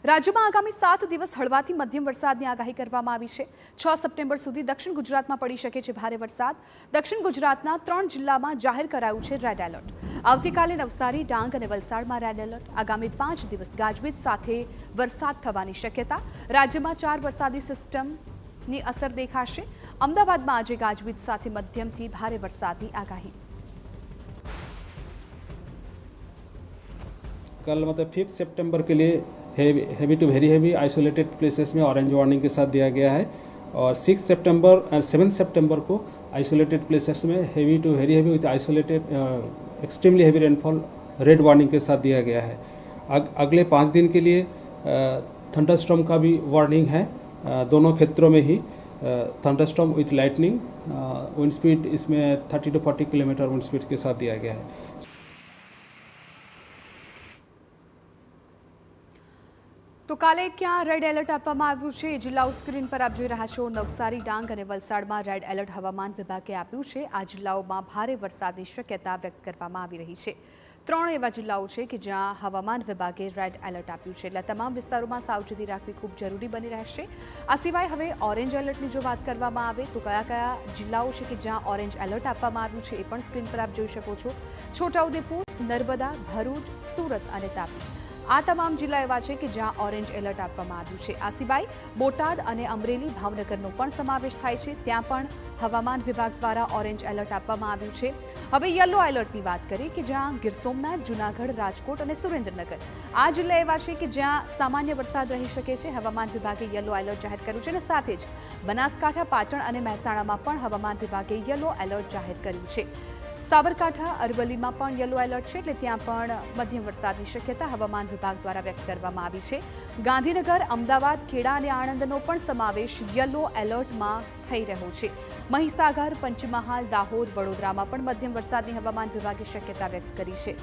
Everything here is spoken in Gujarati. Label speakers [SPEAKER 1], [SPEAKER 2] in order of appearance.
[SPEAKER 1] રાજ્યમાં આગામી 7 દિવસ હળવાથી મધ્યમ વરસાદની આગાહી કરવામાં આવી છે। 6 સપ્ટેમ્બર સુધી દક્ષિણ ગુજરાતમાં પડી શકે છે ભારે વરસાદ। દક્ષિણ ગુજરાતના 3 જિલ્લામાં જાહેર કરાયું છે રેડ એલર્ટ। આવતીકાલે નવસારી, ડાંગ અને વલસાડમાં રેડ એલર્ટ। આગામી 5 દિવસ ગાજવીજ સાથે વરસાદ થવાની શક્યતા। રાજ્યમાં 4 વરસાદી સિસ્ટમની અસર દેખાશે। અમદાવાદમાં આજે ગાજવીજ સાથે મધ્યમથી ભારે વરસાદની આગાહી।
[SPEAKER 2] कल मतलब 5 सितंबर के लिए heavy to very heavy isolated places में ऑरेंज वार्निंग के साथ दिया गया है और 6 सितंबर और 7 सितंबर को आइसोलेटेड प्लेसेस में heavy to very heavy with isolated extremely heavy rainfall red warning के साथ दिया गया है। अगले 5 दिन के लिए थंडरस्टॉर्म का भी वार्निंग है। दोनों क्षेत्रों में ही thunderstorm with lightning wind speed इसमें 30 to 40 किलोमीटर विंड स्पीड के साथ दिया गया है।
[SPEAKER 1] तो काले क्या रेड एलर्ट આપવામાં આવ્યું છે? જિલ્લાઓ સ્ક્રીન પર આપ જોઈ રહ્યા છો। નવસારી, ડાંગ અને વલસાડમાં રેડ એલર્ટ હવામાન વિભાગે આપ્યું છે। આ જિલ્લાઓમાં ભારે વરસાદની શક્યતા વ્યક્ત કરવામાં આવી રહી છે। 3 એવા જિલ્લાઓ છે કે જ્યાં હવામાન વિભાગે રેડ એલર્ટ આપ્યું છે, એટલે તમામ વિસ્તારોમાં સાવચેતી રાખવી ખૂબ જરૂરી બની રહેશે। આ સિવાય હવે ઓરેન્જ એલર્ટની જો વાત કરવામાં આવે તો કયા કયા જિલ્લાઓ છે કે જ્યાં ઓરેન્જ એલર્ટ આપવામાં આવ્યું છે એ પણ સ્ક્રીન પર આપ જોઈ શકો છો। છોટાઉદેપુર, નર્મદા, ભરૂચ, સુરત અને તાપી આ તમામ જિલ્લા એવા છે કે જ્યાં ઓરેન્જ એલર્ટ આપવામાં આવ્યું છે। આ સિવાય બોટાદ અને અમરેલી, ભાવનગરનો પણ સમાવેશ થાય છે, ત્યાં પણ હવામાન વિભાગ દ્વારા ઓરેન્જ એલર્ટ આપવામાં આવ્યું છે। હવે યલો એલર્ટની વાત કરીએ કે જ્યાં ગીર સોમનાથ, જૂનાગઢ, રાજકોટ અને સુરેન્દ્રનગર આ જિલ્લા એવા છે કે જ્યાં સામાન્ય વરસાદ રહી શકે છે। હવામાન વિભાગે યલો એલર્ટ જાહેર કર્યું છે અને સાથે જ બનાસકાંઠા, પાટણ અને મહેસાણામાં પણ હવામાન વિભાગે યલો એલર્ટ જાહેર કર્યું છે। સાબરકાંઠા, અરવલ્લીમાં પણ યલો એલર્ટ છે, એટલે ત્યાં પણ મધ્યમ વરસાદની શક્યતા હવામાન વિભાગ દ્વારા વ્યક્ત કરવામાં આવી છે। ગાંધીનગર, અમદાવાદ, ખેડા અને આણંદનો પણ સમાવેશ યલો એલર્ટમાં થઈ રહ્યો છે। મહીસાગર, પંચમહાલ, દાહોદ, વડોદરામાં પણ મધ્યમ વરસાદની હવામાન વિભાગે શક્યતા વ્યક્ત કરી છે।